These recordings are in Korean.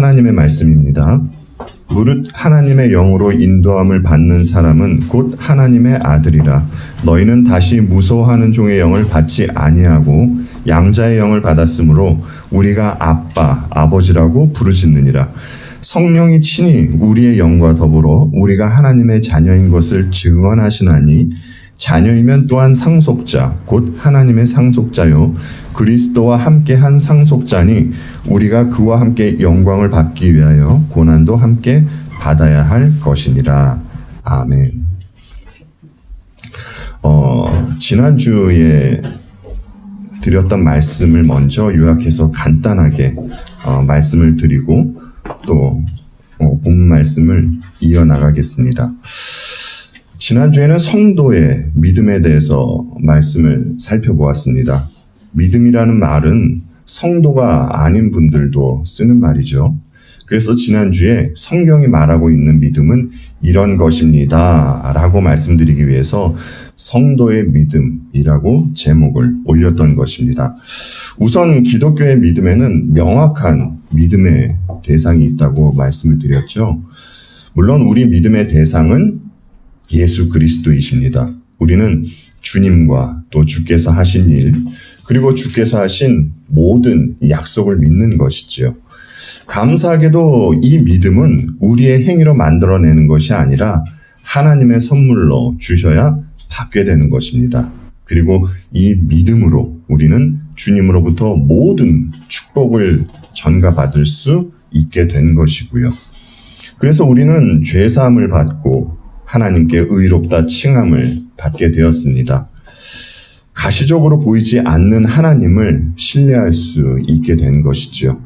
하나님의 말씀입니다. 무릇 하나님의 영으로 인도함을 받는 사람은 곧 하나님의 아들이라. 너희는 다시 무서워하는 종의 영을 받지 아니하고 양자의 영을 받았으므로 우리가 아빠, 아버지라고 부르짖느니라. 성령이 친히 우리의 영과 더불어 우리가 하나님의 자녀인 것을 증언하시나니 자녀이면 또한 상속자, 곧 하나님의 상속자요 그리스도와 함께한 상속자니 우리가 그와 함께 영광을 받기 위하여 고난도 함께 받아야 할 것이니라. 아멘. 지난주에 드렸던 말씀을 먼저 요약해서 간단하게 말씀을 드리고 또 본문 말씀을 이어나가겠습니다. 지난주에는 성도의 믿음에 대해서 말씀을 살펴보았습니다. 믿음이라는 말은 성도가 아닌 분들도 쓰는 말이죠. 그래서 지난주에 성경이 말하고 있는 믿음은 이런 것입니다 라고 말씀드리기 위해서 성도의 믿음이라고 제목을 올렸던 것입니다. 우선 기독교의 믿음에는 명확한 믿음의 대상이 있다고 말씀을 드렸죠. 물론 우리 믿음의 대상은 예수 그리스도이십니다. 우리는 주님과 또 주께서 하신 일, 그리고 주께서 하신 모든 약속을 믿는 것이지요. 감사하게도 이 믿음은 우리의 행위로 만들어내는 것이 아니라 하나님의 선물로 주셔야 받게 되는 것입니다. 그리고 이 믿음으로 우리는 주님으로부터 모든 축복을 전가받을 수 있게 된 것이고요. 그래서 우리는 죄사함을 받고 하나님께 의롭다 칭함을 받게 되었습니다. 가시적으로 보이지 않는 하나님을 신뢰할 수 있게 된 것이죠.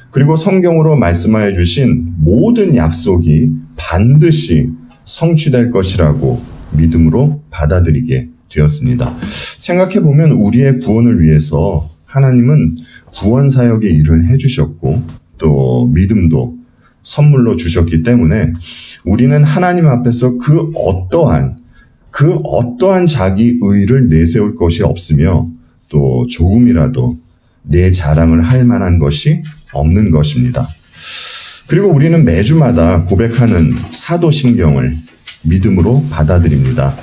그리고 성경으로 말씀하여 주신 모든 약속이 반드시 성취될 것이라고 믿음으로 받아들이게 되었습니다. 생각해보면 우리의 구원을 위해서 하나님은 구원 사역의 일을 해주셨고 또 믿음도 선물로 주셨기 때문에 우리는 하나님 앞에서 그 어떠한 자기 의를 내세울 것이 없으며 또 조금이라도 내 자랑을 할 만한 것이 없는 것입니다. 그리고 우리는 매주마다 고백하는 사도신경을 믿음으로 받아들입니다.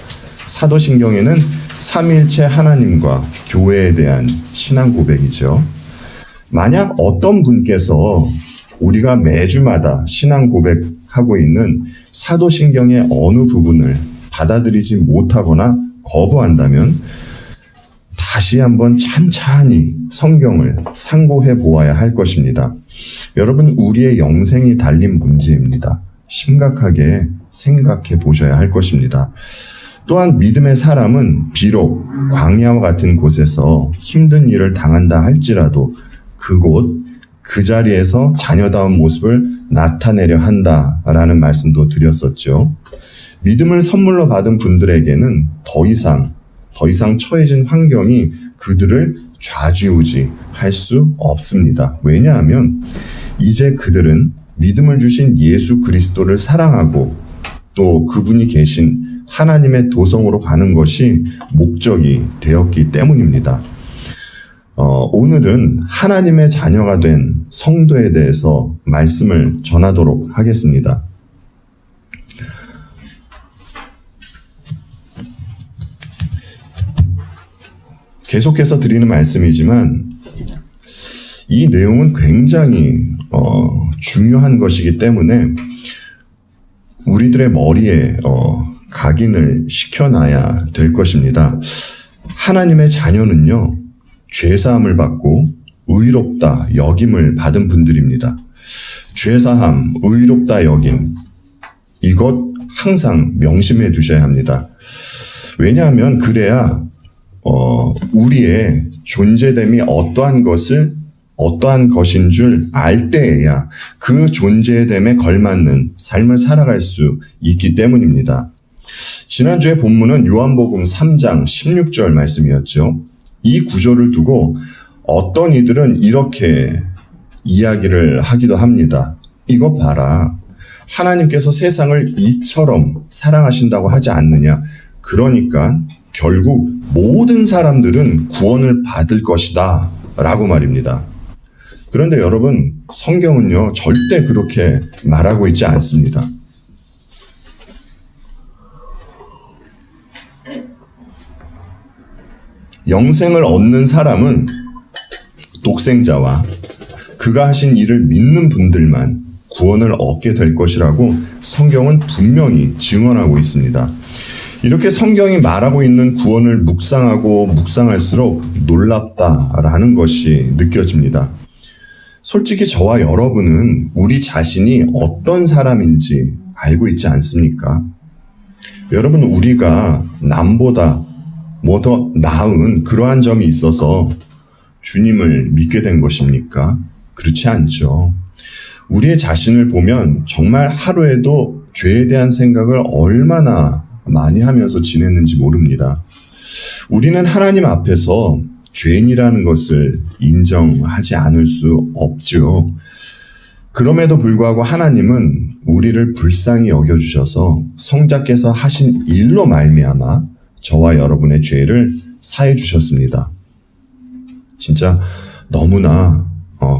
사도신경에는 삼위일체 하나님과 교회에 대한 신앙 고백이죠. 만약 어떤 분께서 우리가 매주마다 신앙 고백하고 있는 사도신경의 어느 부분을 받아들이지 못하거나 거부한다면 다시 한번 찬찬히 성경을 상고해 보아야 할 것입니다. 여러분, 우리의 영생이 달린 문제입니다. 심각하게 생각해 보셔야 할 것입니다. 또한 믿음의 사람은 비록 광야와 같은 곳에서 힘든 일을 당한다 할지라도 그 자리에서 자녀다운 모습을 나타내려 한다라는 말씀도 드렸었죠. 믿음을 선물로 받은 분들에게는 더 이상 처해진 환경이 그들을 좌지우지할 수 없습니다. 왜냐하면 이제 그들은 믿음을 주신 예수 그리스도를 사랑하고 또 그분이 계신 하나님의 도성으로 가는 것이 목적이 되었기 때문입니다. 오늘은 하나님의 자녀가 된 성도에 대해서 말씀을 전하도록 하겠습니다. 계속해서 드리는 말씀이지만 이 내용은 굉장히 중요한 것이기 때문에 우리들의 머리에 각인을 시켜놔야 될 것입니다. 하나님의 자녀는요, 죄사함을 받고 의롭다 여김을 받은 분들입니다. 죄사함, 의롭다 여김, 이것 항상 명심해 두셔야 합니다. 왜냐하면 그래야 우리의 존재됨이 어떠한 것인 줄 알 때에야 그 존재됨에 걸맞는 삶을 살아갈 수 있기 때문입니다. 지난주에 본문은 요한복음 3장 16절 말씀이었죠. 이 구절을 두고 어떤 이들은 이렇게 이야기를 하기도 합니다. 이것 봐라. 하나님께서 세상을 이처럼 사랑하신다고 하지 않느냐. 그러니까 결국 모든 사람들은 구원을 받을 것이다 라고 말입니다. 그런데 여러분, 성경은요, 절대 그렇게 말하고 있지 않습니다. 영생을 얻는 사람은 독생자와 그가 하신 일을 믿는 분들만 구원을 얻게 될 것이라고 성경은 분명히 증언하고 있습니다. 이렇게 성경이 말하고 있는 구원을 묵상하고 묵상할수록 놀랍다라는 것이 느껴집니다. 솔직히 저와 여러분은 우리 자신이 어떤 사람인지 알고 있지 않습니까? 여러분, 우리가 남보다 뭐 더 나은 그러한 점이 있어서 주님을 믿게 된 것입니까? 그렇지 않죠. 우리의 자신을 보면 정말 하루에도 죄에 대한 생각을 얼마나 많이 하면서 지냈는지 모릅니다. 우리는 하나님 앞에서 죄인이라는 것을 인정하지 않을 수 없죠. 그럼에도 불구하고 하나님은 우리를 불쌍히 여겨주셔서 성자께서 하신 일로 말미암아 저와 여러분의 죄를 사해 주셨습니다. 진짜 너무나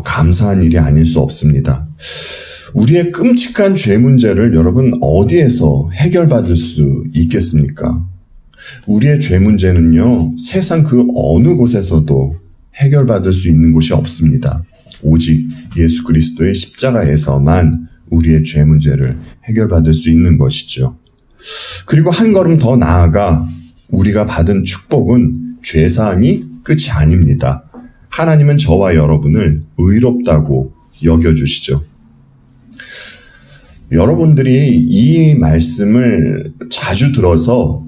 감사한 일이 아닐 수 없습니다. 우리의 끔찍한 죄 문제를 여러분 어디에서 해결받을 수 있겠습니까? 우리의 죄 문제는요, 세상 그 어느 곳에서도 해결받을 수 있는 곳이 없습니다. 오직 예수 그리스도의 십자가에서만 우리의 죄 문제를 해결받을 수 있는 것이죠. 그리고 한 걸음 더 나아가 우리가 받은 축복은 죄사함이 끝이 아닙니다. 하나님은 저와 여러분을 의롭다고 여겨주시죠. 여러분들이 이 말씀을 자주 들어서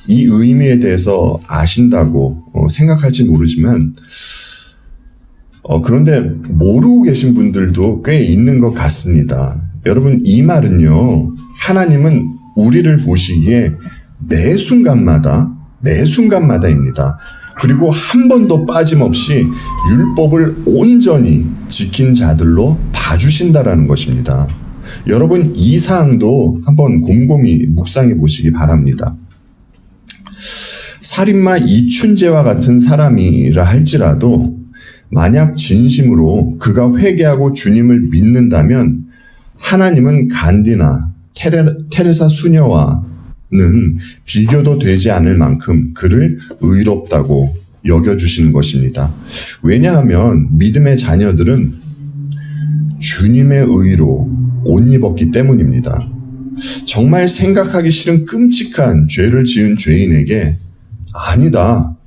이 의미에 대해서 아신다고 생각할지 모르지만 그런데 모르고 계신 분들도 꽤 있는 것 같습니다. 여러분, 이 말은요, 하나님은 우리를 보시기에 매 순간마다입니다. 그리고 한 번도 빠짐없이 율법을 온전히 지킨 자들로 봐주신다라는 것입니다. 여러분, 이 사항도 한번 곰곰이 묵상해 보시기 바랍니다. 살인마 이춘재와 같은 사람이라 할지라도 만약 진심으로 그가 회개하고 주님을 믿는다면 하나님은 간디나 테레사 수녀와는 비교도 되지 않을 만큼 그를 의롭다고 여겨주시는 것입니다. 왜냐하면 믿음의 자녀들은 주님의 의로 옷 입었기 때문입니다. 정말 생각하기 싫은 끔찍한 죄를 지은 죄인에게 아니다,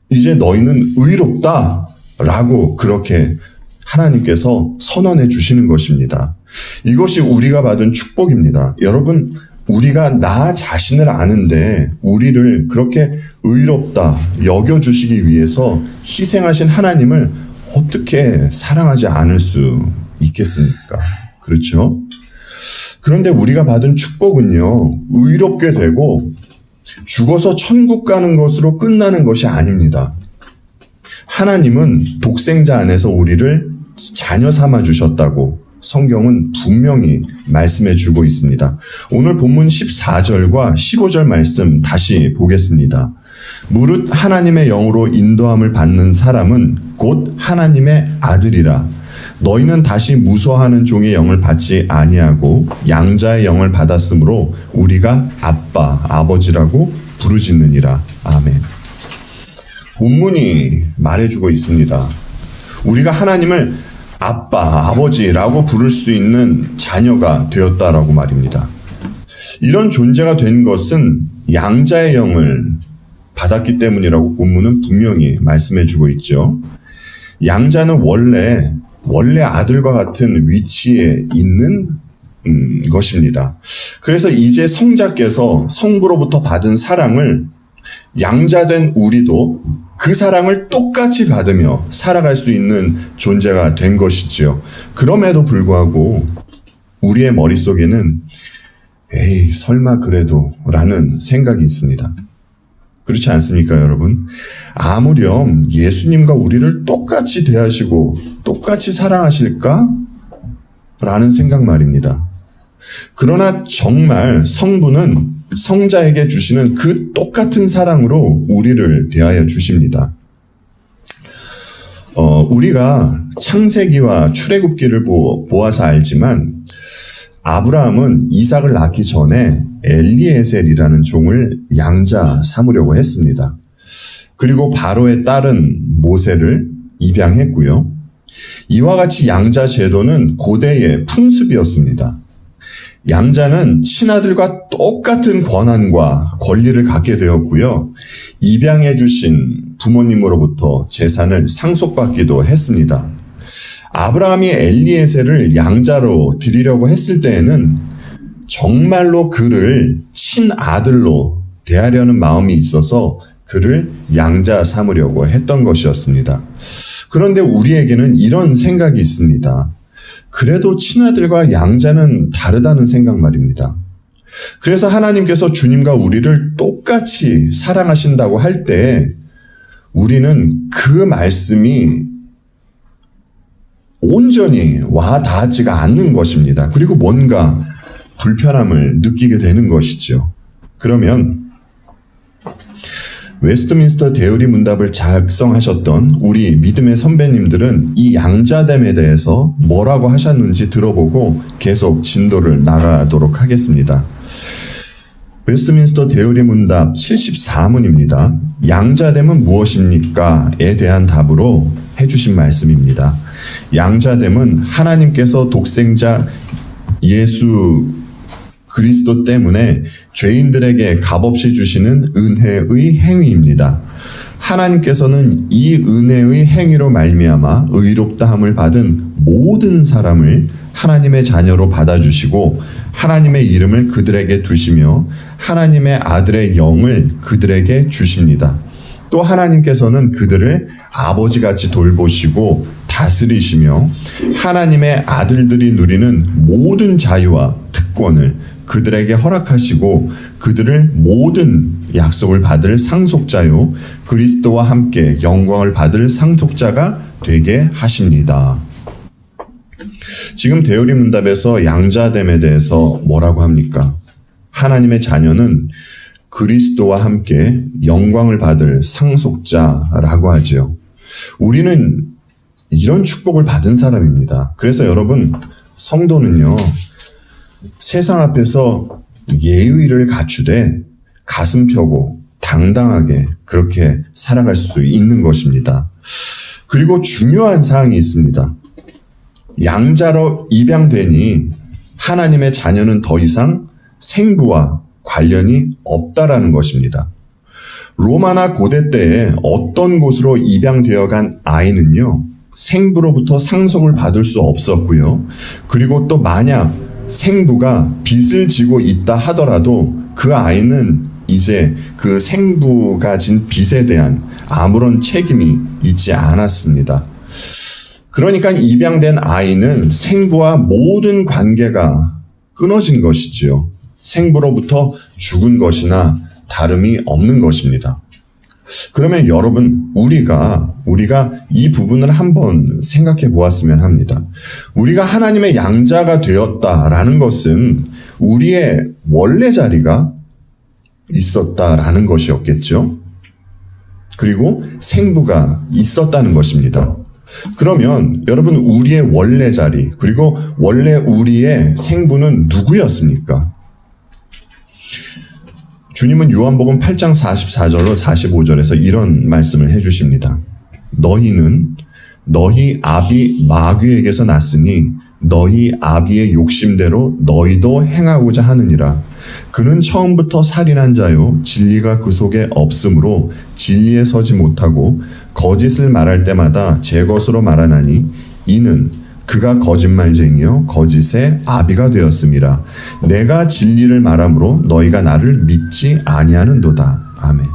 이제 너희는 의롭다 라고 그렇게 하나님께서 선언해 주시는 것입니다. 이것이 우리가 받은 축복입니다. 여러분, 우리가 나 자신을 아는데 우리를 그렇게 의롭다 여겨주시기 위해서 희생하신 하나님을 어떻게 사랑하지 않을 수 있겠습니까? 그렇죠? 그런데 우리가 받은 축복은요, 의롭게 되고 죽어서 천국 가는 것으로 끝나는 것이 아닙니다. 하나님은 독생자 안에서 우리를 자녀 삼아 주셨다고 성경은 분명히 말씀해 주고 있습니다. 오늘 본문 14절과 15절 말씀 다시 보겠습니다. 무릇 하나님의 영으로 인도함을 받는 사람은 곧 하나님의 아들이라. 너희는 다시 무서워하는 종의 영을 받지 아니하고 양자의 영을 받았으므로 우리가 아빠, 아버지라고 부르짖느니라. 아멘. 본문이 말해주고 있습니다. 우리가 하나님을 아빠, 아버지라고 부를 수 있는 자녀가 되었다라고 말입니다. 이런 존재가 된 것은 양자의 영을 받았기 때문이라고 본문은 분명히 말씀해주고 있죠. 양자는 원래 아들과 같은 위치에 있는 것입니다. 그래서 이제 성자께서 성부로부터 받은 사랑을 양자된 우리도 그 사랑을 똑같이 받으며 살아갈 수 있는 존재가 된 것이지요. 그럼에도 불구하고 우리의 머릿속에는 에이, 설마 그래도 라는 생각이 있습니다. 그렇지 않습니까, 여러분? 아무렴 예수님과 우리를 똑같이 대하시고 똑같이 사랑하실까? 라는 생각 말입니다. 그러나 정말 성부는 성자에게 주시는 그 똑같은 사랑으로 우리를 대하여 주십니다. 우리가 창세기와 출애굽기를 보아서 알지만 아브라함은 이삭을 낳기 전에 엘리에셀이라는 종을 양자 삼으려고 했습니다. 그리고 바로의 딸은 모세를 입양했고요. 이와 같이 양자 제도는 고대의 풍습이었습니다. 양자는 친아들과 똑같은 권한과 권리를 갖게 되었고요. 입양해 주신 부모님으로부터 재산을 상속받기도 했습니다. 아브라함이 엘리에셀을 양자로 드리려고 했을 때에는 정말로 그를 친아들로 대하려는 마음이 있어서 그를 양자 삼으려고 했던 것이었습니다. 그런데 우리에게는 이런 생각이 있습니다. 그래도 친아들과 양자는 다르다는 생각 말입니다. 그래서 하나님께서 주님과 우리를 똑같이 사랑하신다고 할 때 우리는 그 말씀이 온전히 와 닿지가 않는 것입니다. 그리고 뭔가 불편함을 느끼게 되는 것이죠. 그러면 웨스트민스터 대의리 문답을 작성하셨던 우리 믿음의 선배님들은 이 양자됨에 대해서 뭐라고 하셨는지 들어보고 계속 진도를 나가도록 하겠습니다. 웨스트민스터 대의리 문답 74문입니다. 양자됨은 무엇입니까? 에 대한 답으로 해주신 말씀입니다. 양자됨은 하나님께서 독생자 예수 그리스도 때문에 죄인들에게 값없이 주시는 은혜의 행위입니다. 하나님께서는 이 은혜의 행위로 말미암아 의롭다함을 받은 모든 사람을 하나님의 자녀로 받아주시고 하나님의 이름을 그들에게 두시며 하나님의 아들의 영을 그들에게 주십니다. 또 하나님께서는 그들을 아버지같이 돌보시고 다스리시며 하나님의 아들들이 누리는 모든 자유와 특권을 그들에게 허락하시고 그들을 모든 약속을 받을 상속자요 그리스도와 함께 영광을 받을 상속자가 되게 하십니다. 지금 대의리 문답에서 양자됨에 대해서 뭐라고 합니까? 하나님의 자녀는 그리스도와 함께 영광을 받을 상속자라고 하지요. 우리는 이런 축복을 받은 사람입니다. 그래서 여러분, 성도는요, 세상 앞에서 예의를 갖추되 가슴 펴고 당당하게 그렇게 살아갈 수 있는 것입니다. 그리고 중요한 사항이 있습니다. 양자로 입양되니 하나님의 자녀는 더 이상 생부와 관련이 없다라는 것입니다. 로마나 고대 때에 어떤 곳으로 입양되어 간 아이는요, 생부로부터 상속을 받을 수 없었고요. 그리고 또 만약 생부가 빚을 지고 있다 하더라도 그 아이는 이제 그 생부가 진 빚에 대한 아무런 책임이 있지 않았습니다. 그러니까 입양된 아이는 생부와 모든 관계가 끊어진 것이지요. 생부로부터 죽은 것이나 다름이 없는 것입니다. 그러면 여러분, 우리가 이 부분을 한번 생각해 보았으면 합니다. 우리가 하나님의 양자가 되었다라는 것은 우리의 원래 자리가 있었다라는 것이었겠죠. 그리고 생부가 있었다는 것입니다. 그러면 여러분, 우리의 원래 자리, 그리고 원래 우리의 생부는 누구였습니까? 주님은 요한복음 8장 44절로 45절에서 이런 말씀을 해주십니다. 너희는 너희 아비 마귀에게서 났으니 너희 아비의 욕심대로 너희도 행하고자 하느니라. 그는 처음부터 살인한 자요 진리가 그 속에 없으므로 진리에 서지 못하고 거짓을 말할 때마다 제 것으로 말하나니 이는 그가 거짓말쟁이요 거짓의 아비가 되었음이라. 내가 진리를 말함으로 너희가 나를 믿지 아니하는도다. 아멘.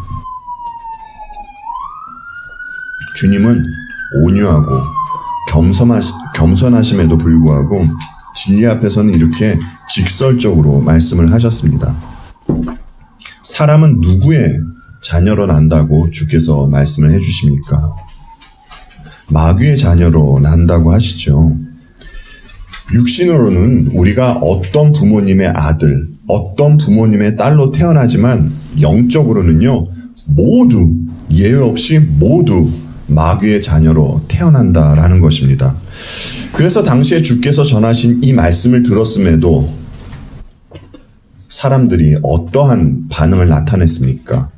주님은 온유하고 겸손하심에도 불구하고 진리 앞에서는 이렇게 직설적으로 말씀을 하셨습니다. 사람은 누구의 자녀로 난다고 주께서 말씀을 해주십니까? 마귀의 자녀로 난다고 하시죠. 육신으로는 우리가 어떤 부모님의 아들, 어떤 부모님의 딸로 태어나지만 영적으로는요, 모두 예외 없이 모두 마귀의 자녀로 태어난다라는 것입니다. 그래서 당시에 주께서 전하신 이 말씀을 들었음에도 사람들이 어떠한 반응을 나타냈습니까?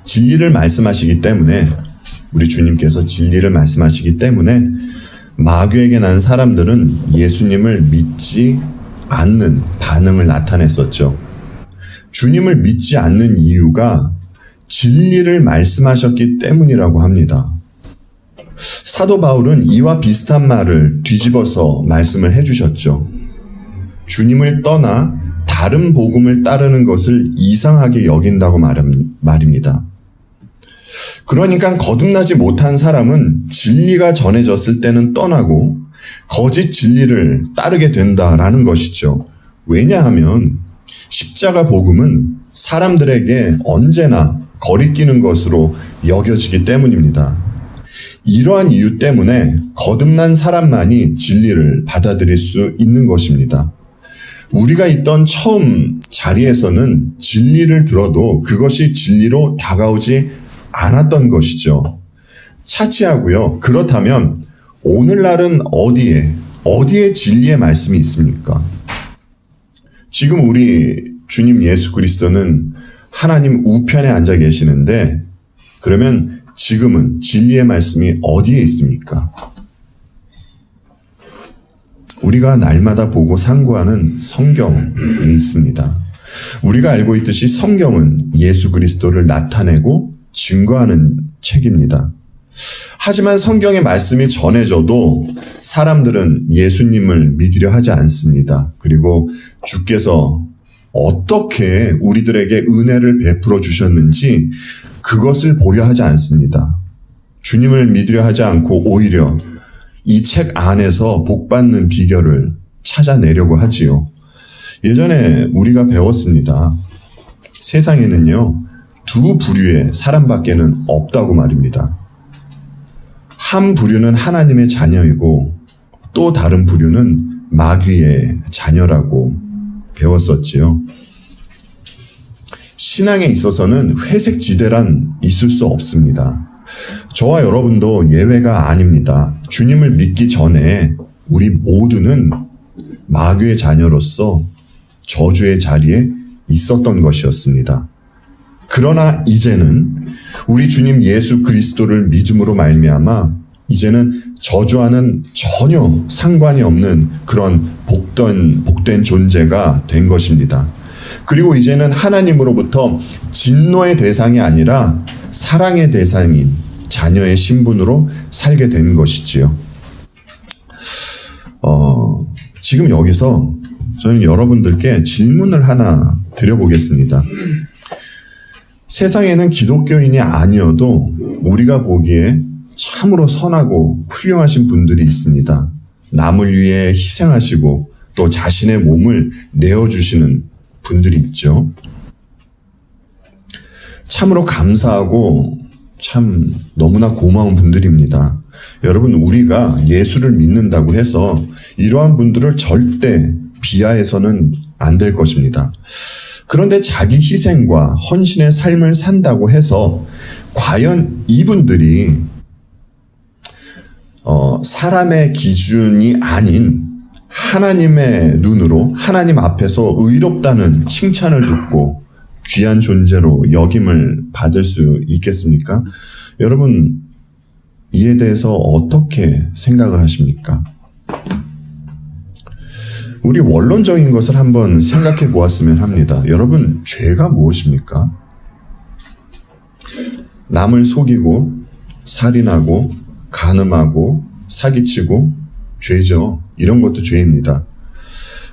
진리를 말씀하시기 때문에, 우리 주님께서 진리를 말씀하시기 때문에 마귀에게 난 사람들은 예수님을 믿지 않는 반응을 나타냈었죠. 주님을 믿지 않는 이유가 진리를 말씀하셨기 때문이라고 합니다. 사도 바울은 이와 비슷한 말을 뒤집어서 말씀을 해주셨죠. 주님을 떠나 다른 복음을 따르는 것을 이상하게 여긴다고 말입니다. 그러니까 거듭나지 못한 사람은 진리가 전해졌을 때는 떠나고 거짓 진리를 따르게 된다라는 것이죠. 왜냐하면 십자가 복음은 사람들에게 언제나 거리끼는 것으로 여겨지기 때문입니다. 이러한 이유 때문에 거듭난 사람만이 진리를 받아들일 수 있는 것입니다. 우리가 있던 처음 자리에서는 진리를 들어도 그것이 진리로 다가오지 않았던 것이죠. 차치하고요. 그렇다면 오늘날은 어디에 진리의 말씀이 있습니까? 지금 우리 주님 예수 그리스도는 하나님 우편에 앉아 계시는데, 그러면 지금은 진리의 말씀이 어디에 있습니까? 우리가 날마다 보고 상고하는 성경에 있습니다. 우리가 알고 있듯이 성경은 예수 그리스도를 나타내고 증거하는 책입니다. 하지만 성경의 말씀이 전해져도 사람들은 예수님을 믿으려 하지 않습니다. 그리고 주께서 어떻게 우리들에게 은혜를 베풀어 주셨는지 그것을 보려 하지 않습니다. 주님을 믿으려 하지 않고 오히려 이 책 안에서 복받는 비결을 찾아내려고 하지요. 예전에 우리가 배웠습니다. 세상에는요, 두 부류의 사람밖에는 없다고 말입니다. 한 부류는 하나님의 자녀이고 또 다른 부류는 마귀의 자녀라고 배웠었지요. 신앙에 있어서는 회색 지대란 있을 수 없습니다. 저와 여러분도 예외가 아닙니다. 주님을 믿기 전에 우리 모두는 마귀의 자녀로서 저주의 자리에 있었던 것이었습니다. 그러나 이제는 우리 주님 예수 그리스도를 믿음으로 말미암아 이제는 저주와는 전혀 상관이 없는 그런 복된 존재가 된 것입니다. 그리고 이제는 하나님으로부터 진노의 대상이 아니라 사랑의 대상인 자녀의 신분으로 살게 된 것이지요. 지금 여기서 저는 여러분들께 질문을 하나 드려보겠습니다. 세상에는 기독교인이 아니어도 우리가 보기에 참으로 선하고 훌륭하신 분들이 있습니다. 남을 위해 희생하시고 또 자신의 몸을 내어주시는 분들이 있죠. 참으로 감사하고 참 너무나 고마운 분들입니다. 여러분, 우리가 예수를 믿는다고 해서 이러한 분들을 절대 비하해서는 안 될 것입니다. 그런데 자기 희생과 헌신의 삶을 산다고 해서 과연 이분들이 사람의 기준이 아닌 하나님의 눈으로 하나님 앞에서 의롭다는 칭찬을 듣고 귀한 존재로 여김을 받을 수 있겠습니까? 여러분, 이에 대해서 어떻게 생각을 하십니까? 우리 원론적인 것을 한번 생각해 보았으면 합니다. 여러분, 죄가 무엇입니까? 남을 속이고 살인하고 간음하고 사기치고 죄죠. 이런 것도 죄입니다.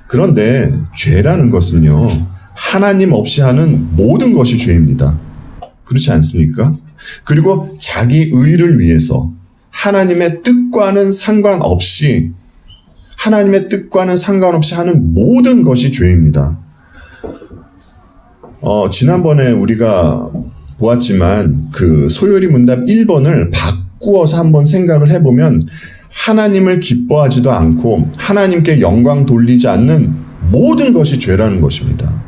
그런데 죄라는 것은요, 하나님 없이 하는 모든 것이 죄입니다. 그렇지 않습니까? 그리고 자기 의를 위해서 하나님의 뜻과는 상관없이 하는 모든 것이 죄입니다. 지난번에 우리가 보았지만 그 소요리 문답 1번을 바꾸어서 한번 생각을 해보면 하나님을 기뻐하지도 않고 하나님께 영광 돌리지 않는 모든 것이 죄라는 것입니다.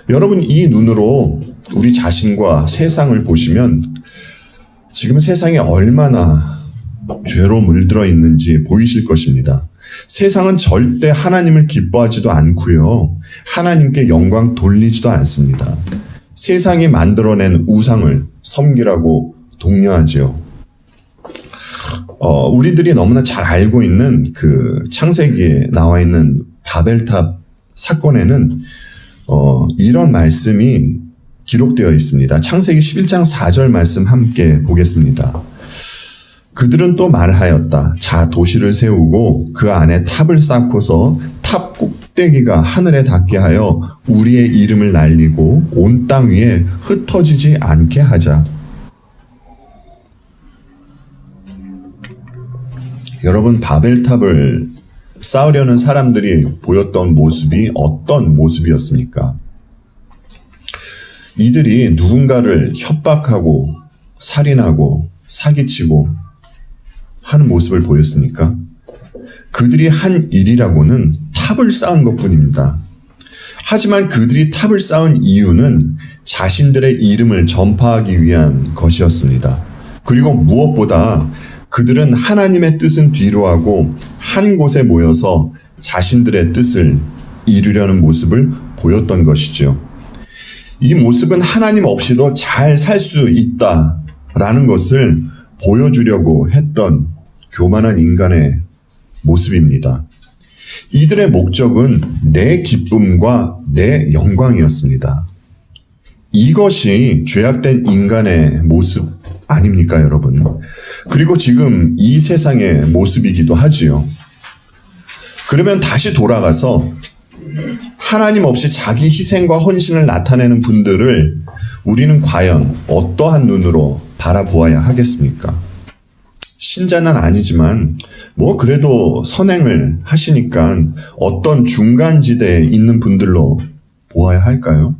여러분, 이 눈으로 우리 자신과 세상을 보시면 지금 세상에 얼마나 죄로 물들어 있는지 보이실 것입니다. 세상은 절대 하나님을 기뻐하지도 않고요. 하나님께 영광 돌리지도 않습니다. 세상이 만들어낸 우상을 섬기라고 독려하지요. 우리들이 너무나 잘 알고 있는 그 창세기에 나와 있는 바벨탑 사건에는 이런 말씀이 기록되어 있습니다. 창세기 11장 4절 말씀 함께 보겠습니다. 그들은 또 말하였다. 자, 도시를 세우고 그 안에 탑을 쌓고서 탑 꼭대기가 하늘에 닿게 하여 우리의 이름을 날리고 온 땅 위에 흩어지지 않게 하자. 여러분, 바벨탑을 쌓으려는 사람들이 보였던 모습이 어떤 모습이었습니까? 이들이 누군가를 협박하고 살인하고 사기치고 하는 모습을 보였습니까? 그들이 한 일이라고는 탑을 쌓은 것뿐입니다. 하지만 그들이 탑을 쌓은 이유는 자신들의 이름을 전파하기 위한 것이었습니다. 그리고 무엇보다 그들은 하나님의 뜻은 뒤로하고 한 곳에 모여서 자신들의 뜻을 이루려는 모습을 보였던 것이죠. 이 모습은 하나님 없이도 잘 살 수 있다라는 것을 보여주려고 했던 교만한 인간의 모습입니다. 이들의 목적은 내 기쁨과 내 영광이었습니다. 이것이 죄악된 인간의 모습 아닙니까, 여러분? 그리고 지금 이 세상의 모습이기도 하지요. 그러면 다시 돌아가서 하나님 없이 자기 희생과 헌신을 나타내는 분들을 우리는 과연 어떠한 눈으로 바라보아야 하겠습니까? 신자는 아니지만 그래도 선행을 하시니까 어떤 중간지대에 있는 분들로 보아야 할까요?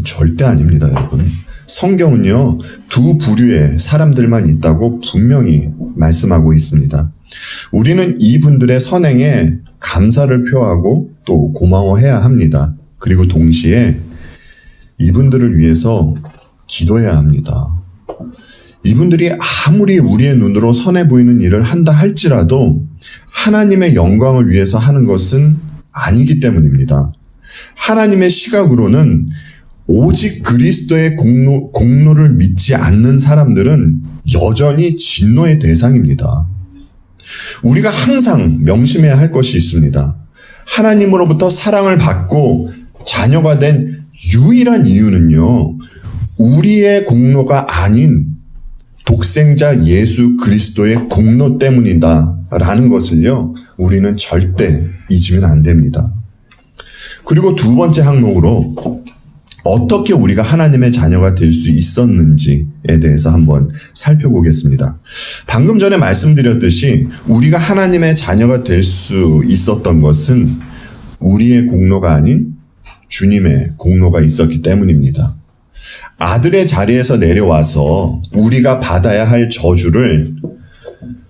절대 아닙니다, 여러분. 성경은요, 두 부류의 사람들만 있다고 분명히 말씀하고 있습니다. 우리는 이분들의 선행에 감사를 표하고 또 고마워해야 합니다. 그리고 동시에 이분들을 위해서 기도해야 합니다. 이분들이 아무리 우리의 눈으로 선해 보이는 일을 한다 할지라도 하나님의 영광을 위해서 하는 것은 아니기 때문입니다. 하나님의 시각으로는 오직 그리스도의 공로를 믿지 않는 사람들은 여전히 진노의 대상입니다. 우리가 항상 명심해야 할 것이 있습니다. 하나님으로부터 사랑을 받고 자녀가 된 유일한 이유는요, 우리의 공로가 아닌 독생자 예수 그리스도의 공로 때문이다 라는 것을요, 우리는 절대 잊으면 안 됩니다. 그리고 두 번째 항목으로 어떻게 우리가 하나님의 자녀가 될 수 있었는지에 대해서 한번 살펴보겠습니다. 방금 전에 말씀드렸듯이 우리가 하나님의 자녀가 될 수 있었던 것은 우리의 공로가 아닌 주님의 공로가 있었기 때문입니다. 아들의 자리에서 내려와서 우리가 받아야 할 저주를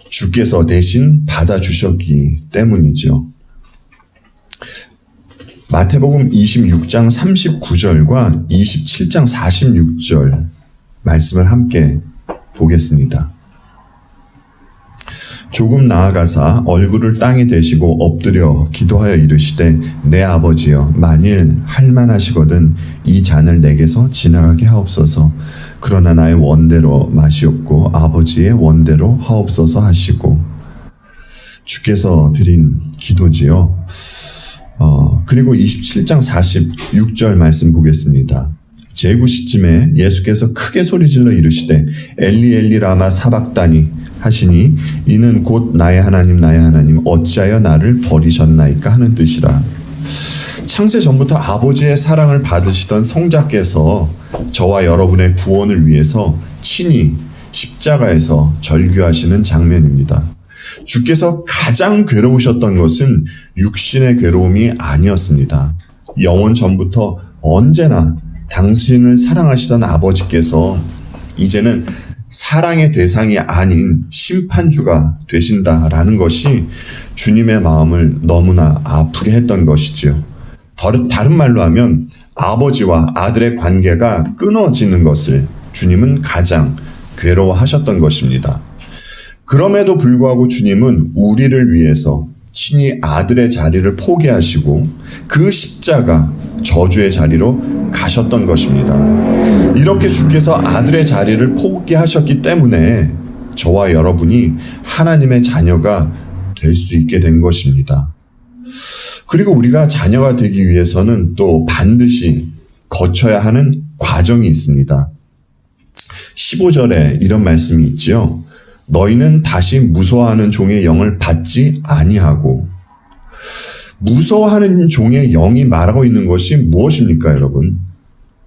주께서 대신 받아주셨기 때문이죠. 마태복음 26장 39절과 27장 46절 말씀을 함께 보겠습니다. 조금 나아가사 얼굴을 땅에 대시고 엎드려 기도하여 이르시되 내 아버지여 만일 할만하시거든 이 잔을 내게서 지나가게 하옵소서. 그러나 나의 원대로 마시옵고 아버지의 원대로 하옵소서 하시고, 주께서 드린 기도지요. 그리고 27장 46절 말씀 보겠습니다. 제구시쯤에 예수께서 크게 소리질러 이르시되 엘리 엘리 라마 사박다니 하시니 이는 곧 나의 하나님 어찌하여 나를 버리셨나이까 하는 뜻이라. 창세 전부터 아버지의 사랑을 받으시던 성자께서 저와 여러분의 구원을 위해서 친히 십자가에서 절규하시는 장면입니다. 주께서 가장 괴로우셨던 것은 육신의 괴로움이 아니었습니다. 영원 전부터 언제나 당신을 사랑하시던 아버지께서 이제는 사랑의 대상이 아닌 심판주가 되신다라는 것이 주님의 마음을 너무나 아프게 했던 것이지요. 다른 말로 하면 아버지와 아들의 관계가 끊어지는 것을 주님은 가장 괴로워하셨던 것입니다. 그럼에도 불구하고 주님은 우리를 위해서 친히 아들의 자리를 포기하시고 그 십자가 저주의 자리로 가셨던 것입니다. 이렇게 주께서 아들의 자리를 포기하셨기 때문에 저와 여러분이 하나님의 자녀가 될 수 있게 된 것입니다. 그리고 우리가 자녀가 되기 위해서는 또 반드시 거쳐야 하는 과정이 있습니다. 15절에 이런 말씀이 있지요. 너희는 다시 무서워하는 종의 영을 받지 아니하고. 무서워하는 종의 영이 말하고 있는 것이 무엇입니까, 여러분?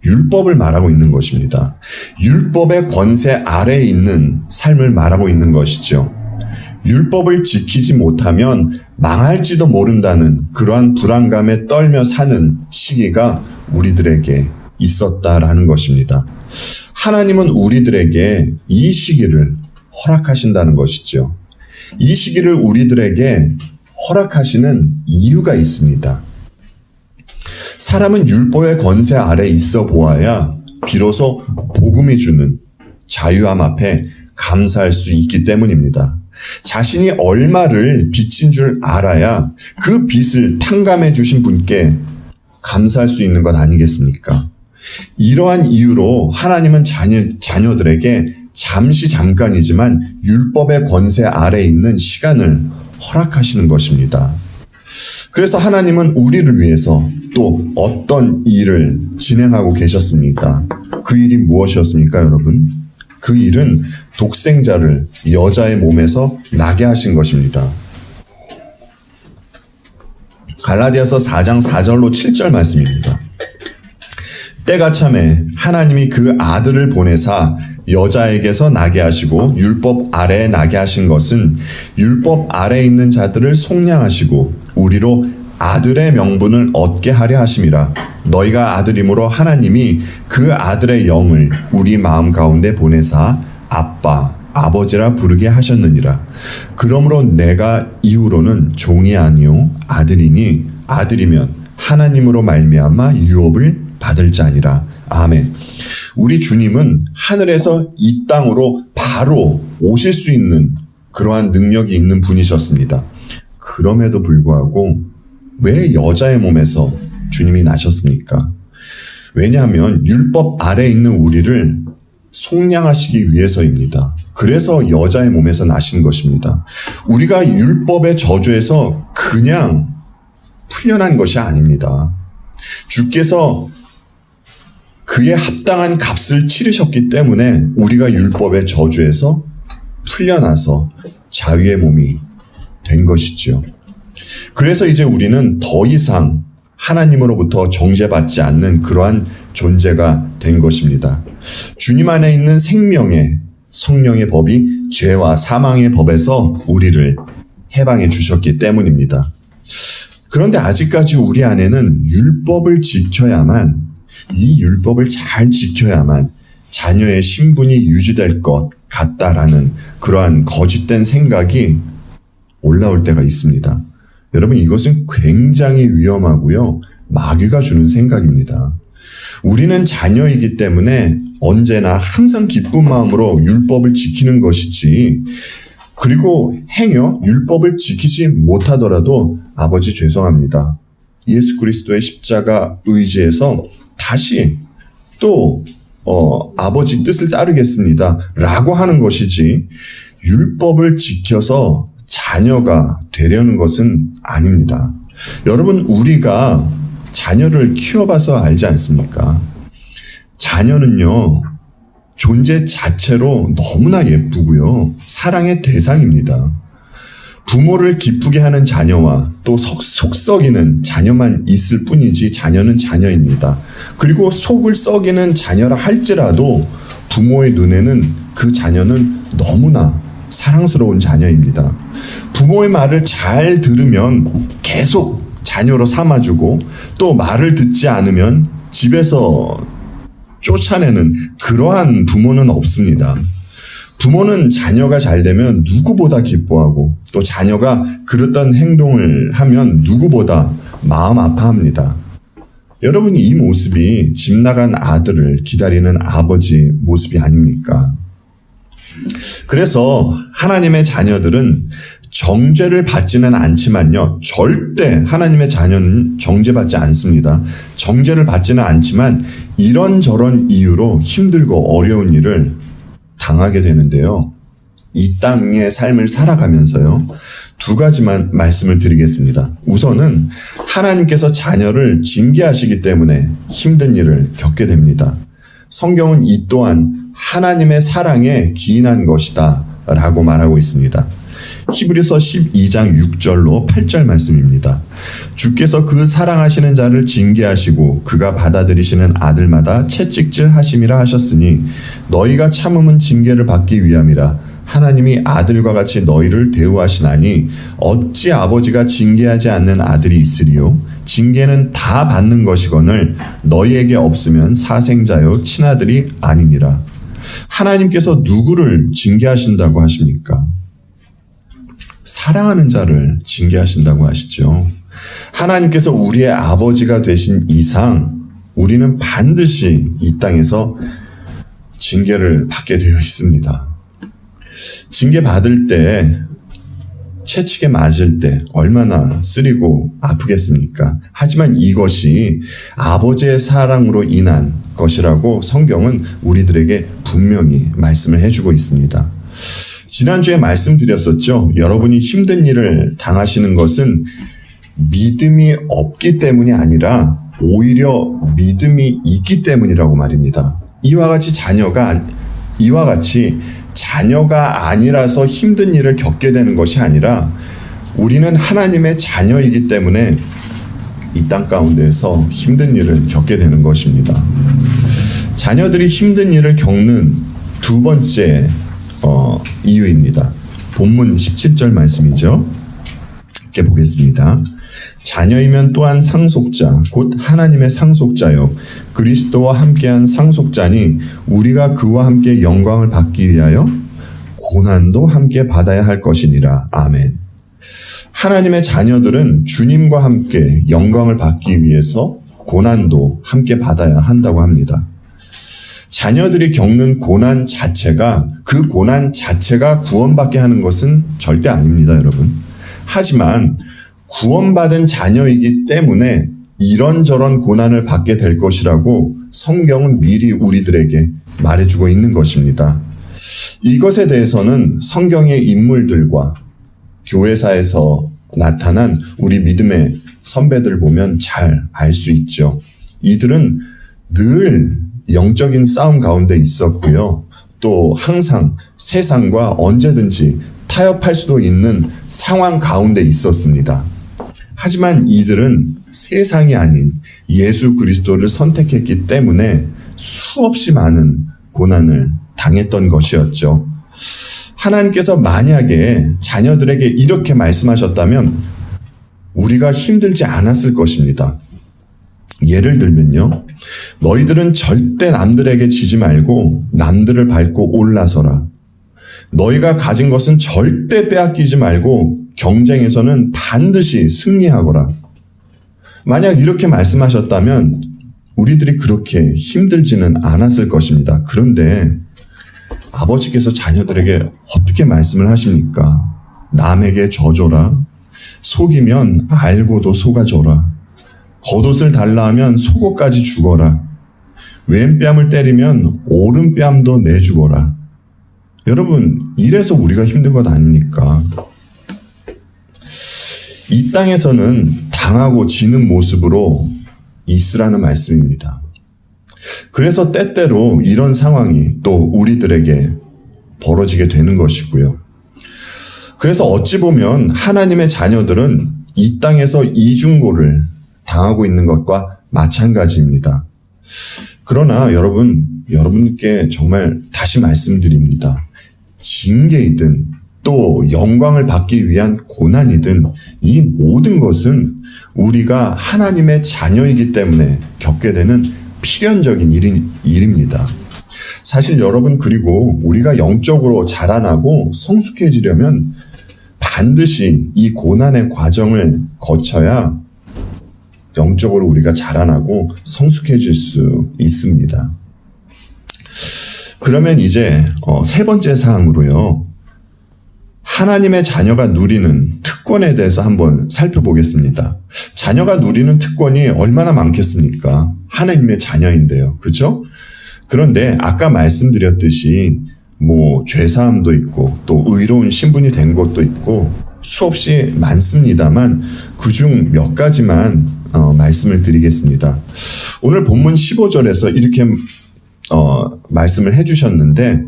율법을 말하고 있는 것입니다. 율법의 권세 아래에 있는 삶을 말하고 있는 것이죠. 율법을 지키지 못하면 망할지도 모른다는 그러한 불안감에 떨며 사는 시기가 우리들에게 있었다라는 것입니다. 하나님은 우리들에게 이 시기를 허락하신다는 것이죠. 이 시기를 우리들에게 허락하시는 이유가 있습니다. 사람은 율법의 권세 아래 있어 보아야 비로소 복음이 주는 자유함 앞에 감사할 수 있기 때문입니다. 자신이 얼마를 빚진 줄 알아야 그 빚을 탕감해 주신 분께 감사할 수 있는 것 아니겠습니까? 이러한 이유로 하나님은 자녀들에게 잠깐이지만 율법의 권세 아래 있는 시간을 허락하시는 것입니다. 그래서 하나님은 우리를 위해서 또 어떤 일을 진행하고 계셨습니까? 그 일이 무엇이었습니까, 여러분? 그 일은 독생자를 여자의 몸에서 나게 하신 것입니다. 갈라디아서 4장 4절로 7절 말씀입니다. 때가 참에 하나님이 그 아들을 보내사 여자에게서 나게 하시고 율법 아래에 나게 하신 것은 율법 아래에 있는 자들을 속량하시고 우리로 아들의 명분을 얻게 하려 하심이라. 너희가 아들이므로 하나님이 그 아들의 영을 우리 마음 가운데 보내사 아빠, 아버지라 부르게 하셨느니라. 그러므로 내가 이후로는 종이 아니요 아들이니 아들이면 하나님으로 말미암아 유업을 받을 자니라. 아멘. 우리 주님은 하늘에서 이 땅으로 바로 오실 수 있는 그러한 능력이 있는 분이셨습니다. 그럼에도 불구하고 왜 여자의 몸에서 주님이 나셨습니까? 왜냐하면 율법 아래에 있는 우리를 속량하시기 위해서입니다. 그래서 여자의 몸에서 나신 것입니다. 우리가 율법의 저주에서 그냥 풀려난 것이 아닙니다. 주께서 그에 합당한 값을 치르셨기 때문에 우리가 율법의 저주에서 풀려나서 자유의 몸이 된 것이지요. 그래서 이제 우리는 더 이상 하나님으로부터 정죄받지 않는 그러한 존재가 된 것입니다. 주님 안에 있는 생명의 성령의 법이 죄와 사망의 법에서 우리를 해방해 주셨기 때문입니다. 그런데 아직까지 우리 안에는 율법을 지켜야만, 이 율법을 잘 지켜야만 자녀의 신분이 유지될 것 같다라는 그러한 거짓된 생각이 올라올 때가 있습니다. 여러분, 이것은 굉장히 위험하고요, 마귀가 주는 생각입니다. 우리는 자녀이기 때문에 언제나 항상 기쁜 마음으로 율법을 지키는 것이지, 그리고 행여 율법을 지키지 못하더라도 아버지 죄송합니다, 예수 그리스도의 십자가 의지에서 다시 또 아버지 뜻을 따르겠습니다 라고 하는 것이지, 율법을 지켜서 자녀가 되려는 것은 아닙니다. 여러분, 우리가 자녀를 키워봐서 알지 않습니까? 자녀는요, 존재 자체로 너무나 예쁘고요, 사랑의 대상입니다. 부모를 기쁘게 하는 자녀와 또 속 썩이는 자녀만 있을 뿐이지 자녀는 자녀입니다. 그리고 속을 썩이는 자녀라 할지라도 부모의 눈에는 그 자녀는 너무나 사랑스러운 자녀입니다. 부모의 말을 잘 들으면 계속 자녀로 삼아주고, 또 말을 듣지 않으면 집에서 쫓아내는 그러한 부모는 없습니다. 부모는 자녀가 잘 되면 누구보다 기뻐하고, 또 자녀가 그랬던 행동을 하면 누구보다 마음 아파합니다. 여러분, 이 모습이 집 나간 아들을 기다리는 아버지 모습이 아닙니까? 그래서 하나님의 자녀들은 정죄를 받지는 않지만요, 절대 하나님의 자녀는 정죄받지 않습니다. 정죄를 받지는 않지만 이런저런 이유로 힘들고 어려운 일을 당하게 되는데요. 이 땅의 삶을 살아가면서요, 두 가지만 말씀을 드리겠습니다. 우선은 하나님께서 자녀를 징계하시기 때문에 힘든 일을 겪게 됩니다. 성경은 이 또한 하나님의 사랑에 기인한 것이다 라고 말하고 있습니다. 히브리서 12장 6절로 8절 말씀입니다. 주께서 그 사랑하시는 자를 징계하시고 그가 받아들이시는 아들마다 채찍질 하심이라 하셨으니 너희가 참음은 징계를 받기 위함이라. 하나님이 아들과 같이 너희를 대우하시나니 어찌 아버지가 징계하지 않는 아들이 있으리요? 징계는 다 받는 것이거늘 너희에게 없으면 사생자요 친아들이 아니니라. 하나님께서 누구를 징계하신다고 하십니까? 사랑하는 자를 징계하신다고 하시죠. 하나님께서 우리의 아버지가 되신 이상 우리는 반드시 이 땅에서 징계를 받게 되어 있습니다. 징계 받을 때, 채찍에 맞을 때 얼마나 쓰리고 아프겠습니까? 하지만 이것이 아버지의 사랑으로 인한 것이라고 성경은 우리들에게 분명히 말씀을 해주고 있습니다. 지난주에 말씀드렸었죠. 여러분이 힘든 일을 당하시는 것은 믿음이 없기 때문이 아니라 오히려 믿음이 있기 때문이라고 말입니다. 이와 같이 자녀가 아니라서 힘든 일을 겪게 되는 것이 아니라 우리는 하나님의 자녀이기 때문에 이 땅 가운데에서 힘든 일을 겪게 되는 것입니다. 자녀들이 힘든 일을 겪는 두 번째 이유입니다. 본문 17절 말씀이죠. 이렇게 보겠습니다. 자녀이면 또한 상속자 곧 하나님의 상속자요 그리스도와 함께한 상속자니 우리가 그와 함께 영광을 받기 위하여 고난도 함께 받아야 할 것이니라. 아멘. 하나님의 자녀들은 주님과 함께 영광을 받기 위해서 고난도 함께 받아야 한다고 합니다. 자녀들이 겪는 고난 자체가 그 고난 자체가 구원받게 하는 것은 절대 아닙니다, 여러분. 하지만 구원받은 자녀이기 때문에 이런저런 고난을 받게 될 것이라고 성경은 미리 우리들에게 말해주고 있는 것입니다. 이것에 대해서는 성경의 인물들과 교회사에서 나타난 우리 믿음의 선배들 보면 잘 알 수 있죠. 이들은 늘 영적인 싸움 가운데 있었고요. 또 항상 세상과 언제든지 타협할 수도 있는 상황 가운데 있었습니다. 하지만 이들은 세상이 아닌 예수 그리스도를 선택했기 때문에 수없이 많은 고난을 당했던 것이었죠. 하나님께서 만약에 자녀들에게 이렇게 말씀하셨다면 우리가 힘들지 않았을 것입니다. 예를 들면요. 너희들은 절대 남들에게 지지 말고 남들을 밟고 올라서라. 너희가 가진 것은 절대 빼앗기지 말고 경쟁에서는 반드시 승리하거라. 만약 이렇게 말씀하셨다면 우리들이 그렇게 힘들지는 않았을 것입니다. 그런데 아버지께서 자녀들에게 어떻게 말씀을 하십니까? 남에게 져줘라. 속이면 알고도 속아줘라. 겉옷을 달라 하면 속옷까지 주거라. 왼뺨을 때리면 오른뺨도 내주거라. 여러분, 이래서 우리가 힘든 것 아닙니까? 이 땅에서는 당하고 지는 모습으로 있으라는 말씀입니다. 그래서 때때로 이런 상황이 또 우리들에게 벌어지게 되는 것이고요. 그래서 어찌 보면 하나님의 자녀들은 이 땅에서 이중고를 당하고 있는 것과 마찬가지입니다. 그러나 여러분께 정말 다시 말씀드립니다. 징계이든 또 영광을 받기 위한 고난이든 이 모든 것은 우리가 하나님의 자녀이기 때문에 겪게 되는 필연적인 일입니다. 사실 여러분, 그리고 우리가 영적으로 자라나고 성숙해지려면 반드시 이 고난의 과정을 거쳐야 영적으로 우리가 자라나고 성숙해질 수 있습니다. 그러면 이제 세 번째 사항으로요. 하나님의 자녀가 누리는 특권에 대해서 한번 살펴보겠습니다. 자녀가 누리는 특권이 얼마나 많겠습니까? 하나님의 자녀인데요. 그렇죠? 그런데 아까 말씀드렸듯이 죄사함도 있고 또 의로운 신분이 된 것도 있고 수없이 많습니다만 그중 몇 가지만 말씀을 드리겠습니다. 오늘 본문 15절에서 이렇게 말씀을 해주셨는데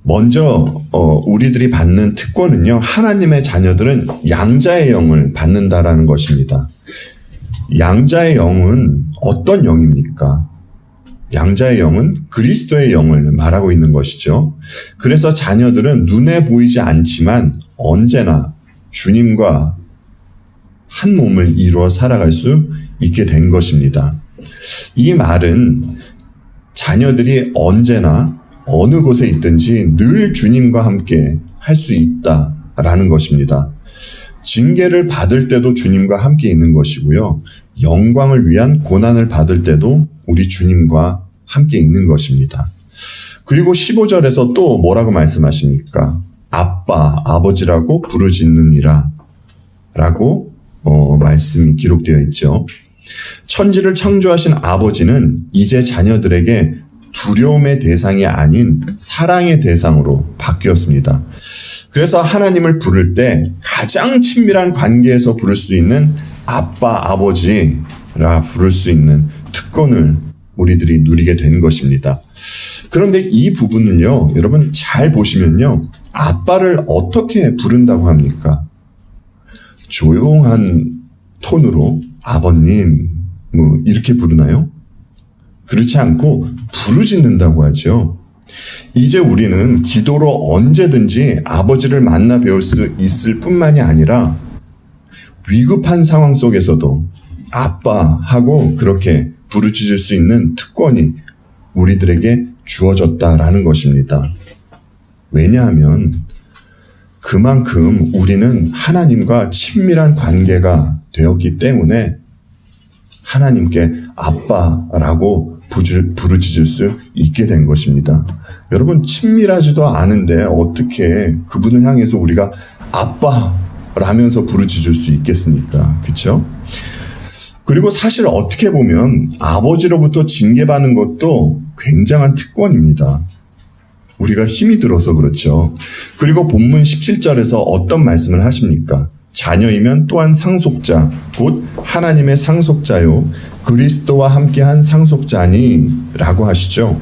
먼저 우리들이 받는 특권은요. 하나님의 자녀들은 양자의 영을 받는다라는 것입니다. 양자의 영은 어떤 영입니까? 양자의 영은 그리스도의 영을 말하고 있는 것이죠. 그래서 자녀들은 눈에 보이지 않지만 언제나 주님과 한 몸을 이루어 살아갈 수 있게 된 것입니다. 이 말은 자녀들이 언제나 어느 곳에 있든지 늘 주님과 함께 할 수 있다라는 것입니다. 징계를 받을 때도 주님과 함께 있는 것이고요. 영광을 위한 고난을 받을 때도 우리 주님과 함께 있는 것입니다. 그리고 15절에서 또 뭐라고 말씀하십니까? 아빠, 아버지라고 부르짖느니라 라고 말씀이 기록되어 있죠. 천지를 창조하신 아버지는 이제 자녀들에게 두려움의 대상이 아닌 사랑의 대상으로 바뀌었습니다. 그래서 하나님을 부를 때 가장 친밀한 관계에서 부를 수 있는 아빠, 아버지라 부를 수 있는 특권을 우리들이 누리게 된 것입니다. 그런데 이 부분을요, 여러분 잘 보시면요, 아빠를 어떻게 부른다고 합니까? 조용한 톤으로 아버님 이렇게 부르나요? 그렇지 않고 부르짖는다고 하죠. 이제 우리는 기도로 언제든지 아버지를 만나 배울 수 있을 뿐만이 아니라 위급한 상황 속에서도 아빠 하고 그렇게 부르짖을 수 있는 특권이 우리들에게 주어졌다라는 것입니다. 왜냐하면 그만큼 우리는 하나님과 친밀한 관계가 되었기 때문에 하나님께 아빠라고 부르짖을 수 있게 된 것입니다. 여러분 친밀하지도 않은데 어떻게 그분을 향해서 우리가 아빠라면서 부르짖을 수 있겠습니까? 그렇죠? 그리고 사실 어떻게 보면 아버지로부터 징계받는 것도 굉장한 특권입니다. 우리가 힘이 들어서 그렇죠. 그리고 본문 17절에서 어떤 말씀을 하십니까? 자녀이면 또한 상속자, 곧 하나님의 상속자요 그리스도와 함께한 상속자니 라고 하시죠.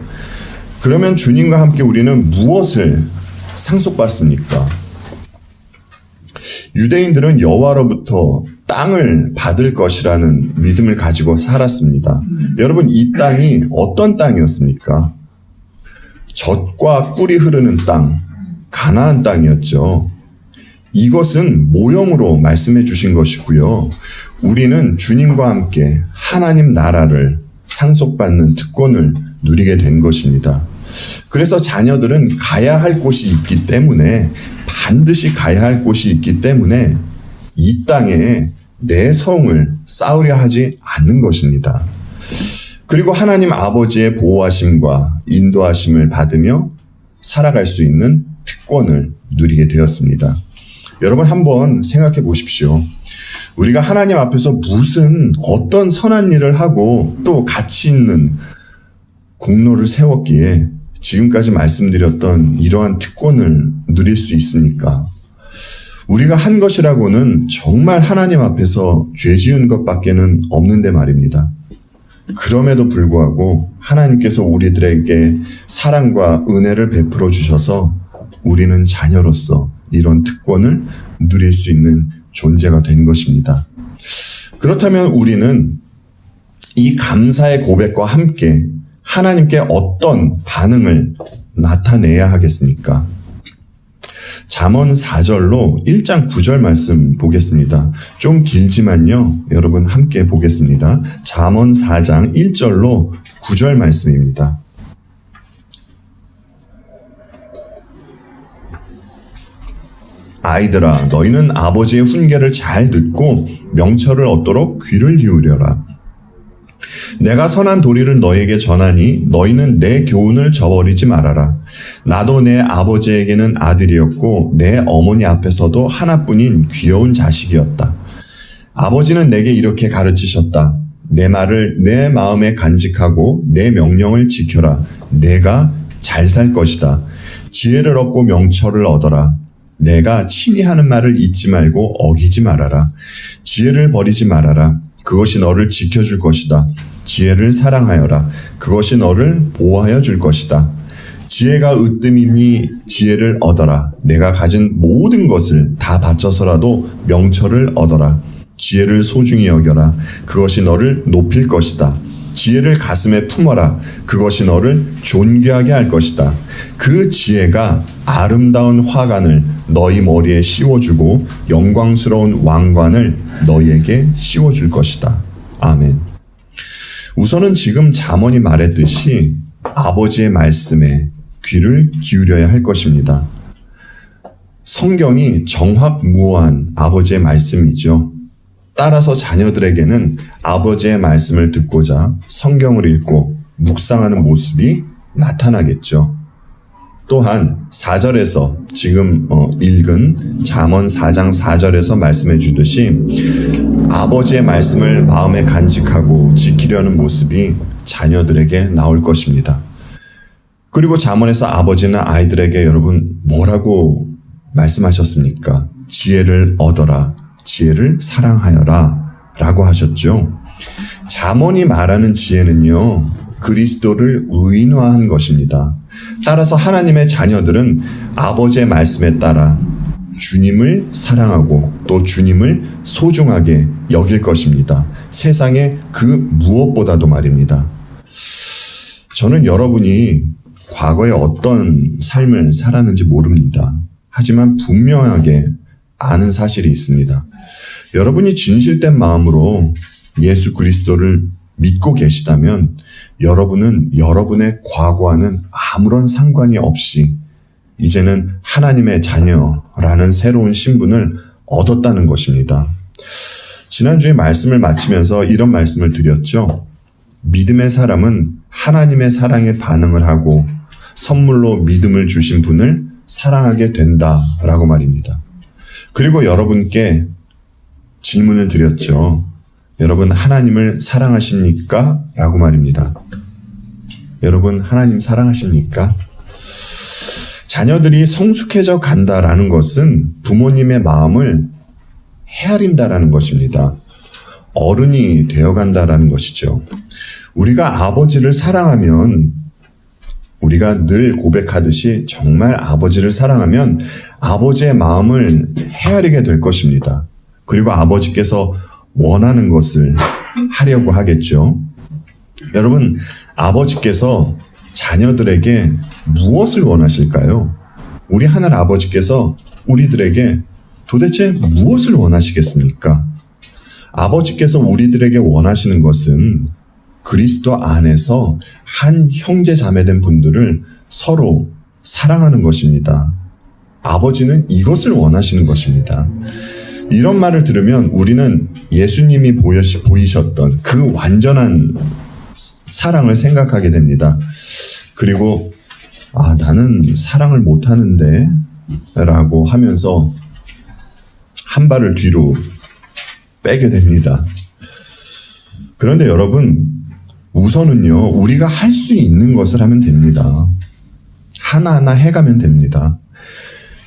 그러면 주님과 함께 우리는 무엇을 상속받습니까? 유대인들은 여호와로부터 땅을 받을 것이라는 믿음을 가지고 살았습니다. 여러분 이 땅이 어떤 땅이었습니까? 젖과 꿀이 흐르는 땅, 가나안 땅이었죠. 이것은 모형으로 말씀해 주신 것이고요. 우리는 주님과 함께 하나님 나라를 상속받는 특권을 누리게 된 것입니다. 그래서 자녀들은 가야 할 곳이 있기 때문에 반드시 가야 할 곳이 있기 때문에 이 땅에 내 성을 쌓으려 하지 않는 것입니다. 그리고 하나님 아버지의 보호하심과 인도하심을 받으며 살아갈 수 있는 특권을 누리게 되었습니다. 여러분 한번 생각해 보십시오. 우리가 하나님 앞에서 어떤 선한 일을 하고 또 가치 있는 공로를 세웠기에 지금까지 말씀드렸던 이러한 특권을 누릴 수 있습니까? 우리가 한 것이라고는 정말 하나님 앞에서 죄 지은 것밖에는 없는데 말입니다. 그럼에도 불구하고 하나님께서 우리들에게 사랑과 은혜를 베풀어 주셔서 우리는 자녀로서 이런 특권을 누릴 수 있는 존재가 된 것입니다. 그렇다면 우리는 이 감사의 고백과 함께 하나님께 어떤 반응을 나타내야 하겠습니까? 잠언 4절로 1장 9절 말씀 보겠습니다. 좀 길지만요. 여러분 함께 보겠습니다. 잠언 4장 1절로 9절 말씀입니다. 아이들아, 너희는 아버지의 훈계를 잘 듣고 명철을 얻도록 귀를 기울여라. 내가 선한 도리를 너에게 전하니 너희는 내 교훈을 저버리지 말아라. 나도 내 아버지에게는 아들이었고 내 어머니 앞에서도 하나뿐인 귀여운 자식이었다. 아버지는 내게 이렇게 가르치셨다. 내 말을 내 마음에 간직하고 내 명령을 지켜라. 내가 잘 살 것이다. 지혜를 얻고 명철을 얻어라. 내가 친히 하는 말을 잊지 말고 어기지 말아라. 지혜를 버리지 말아라. 그것이 너를 지켜줄 것이다. 지혜를 사랑하여라. 그것이 너를 보호하여 줄 것이다. 지혜가 으뜸이니 지혜를 얻어라. 내가 가진 모든 것을 다 바쳐서라도 명철을 얻어라. 지혜를 소중히 여겨라. 그것이 너를 높일 것이다. 지혜를 가슴에 품어라. 그것이 너를 존귀하게 할 것이다. 그 지혜가 아름다운 화관을 너희 머리에 씌워주고 영광스러운 왕관을 너희에게 씌워줄 것이다. 아멘. 우선은 지금 잠언이 말했듯이 아버지의 말씀에 귀를 기울여야 할 것입니다. 성경이 정확무오한 아버지의 말씀이죠. 따라서 자녀들에게는 아버지의 말씀을 듣고자 성경을 읽고 묵상하는 모습이 나타나겠죠. 또한 4절에서 지금 읽은 잠언 4장 4절에서 말씀해 주듯이 아버지의 말씀을 마음에 간직하고 지키려는 모습이 자녀들에게 나올 것입니다. 그리고 잠언에서 아버지는 아이들에게 여러분 뭐라고 말씀하셨습니까? 지혜를 얻어라. 지혜를 사랑하여라 라고 하셨죠. 잠언이 말하는 지혜는요, 그리스도를 의인화한 것입니다. 따라서 하나님의 자녀들은 아버지의 말씀에 따라 주님을 사랑하고 또 주님을 소중하게 여길 것입니다. 세상의 그 무엇보다도 말입니다. 저는 여러분이 과거에 어떤 삶을 살았는지 모릅니다. 하지만 분명하게 아는 사실이 있습니다. 여러분이 진실된 마음으로 예수 그리스도를 믿고 계시다면 여러분은 여러분의 과거와는 아무런 상관이 없이 이제는 하나님의 자녀라는 새로운 신분을 얻었다는 것입니다. 지난주에 말씀을 마치면서 이런 말씀을 드렸죠. 믿음의 사람은 하나님의 사랑에 반응을 하고 선물로 믿음을 주신 분을 사랑하게 된다라고 말입니다. 그리고 여러분께 질문을 드렸죠. 여러분 하나님을 사랑하십니까? 라고 말입니다. 여러분 하나님 사랑하십니까? 자녀들이 성숙해져 간다라는 것은 부모님의 마음을 헤아린다라는 것입니다. 어른이 되어간다라는 것이죠. 우리가 아버지를 사랑하면 우리가 늘 고백하듯이 정말 아버지를 사랑하면 아버지의 마음을 헤아리게 될 것입니다. 그리고 아버지께서 원하는 것을 하려고 하겠죠. 여러분, 아버지께서 자녀들에게 무엇을 원하실까요? 우리 하늘 아버지께서 우리들에게 도대체 무엇을 원하시겠습니까? 아버지께서 우리들에게 원하시는 것은 그리스도 안에서 한 형제 자매된 분들을 서로 사랑하는 것입니다. 아버지는 이것을 원하시는 것입니다. 이런 말을 들으면 우리는 예수님이 보이셨던 그 완전한 사랑을 생각하게 됩니다. 그리고 나는 사랑을 못하는데 라고 하면서 한 발을 뒤로 빼게 됩니다. 그런데 여러분, 우선은요, 우리가 할 수 있는 것을 하면 됩니다. 하나하나 해가면 됩니다.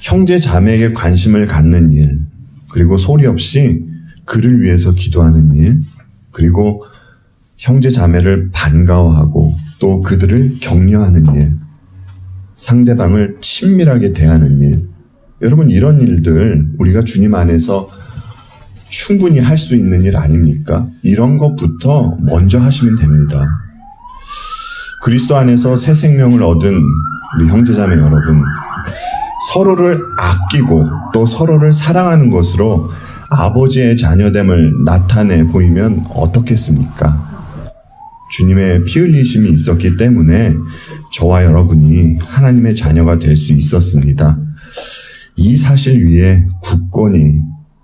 형제 자매에게 관심을 갖는 일, 그리고 소리 없이 그를 위해서 기도하는 일, 그리고 형제 자매를 반가워하고 또 그들을 격려하는 일, 상대방을 친밀하게 대하는 일. 여러분, 이런 일들 우리가 주님 안에서 충분히 할 수 있는 일 아닙니까? 이런 것부터 먼저 하시면 됩니다. 그리스도 안에서 새 생명을 얻은 우리 형제자매 여러분, 서로를 아끼고 또 서로를 사랑하는 것으로 아버지의 자녀됨을 나타내 보이면 어떻겠습니까? 주님의 피 흘리심이 있었기 때문에 저와 여러분이 하나님의 자녀가 될 수 있었습니다. 이 사실 위에 굳건히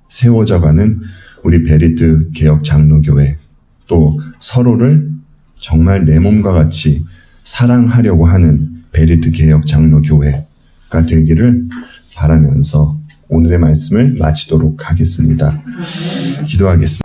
세워져가는 우리 베리트 개혁 장로교회 또 서로를 정말 내 몸과 같이 사랑하려고 하는 베리트 개혁 장로교회가 되기를 바라면서 오늘의 말씀을 마치도록 하겠습니다. 기도하겠습니다.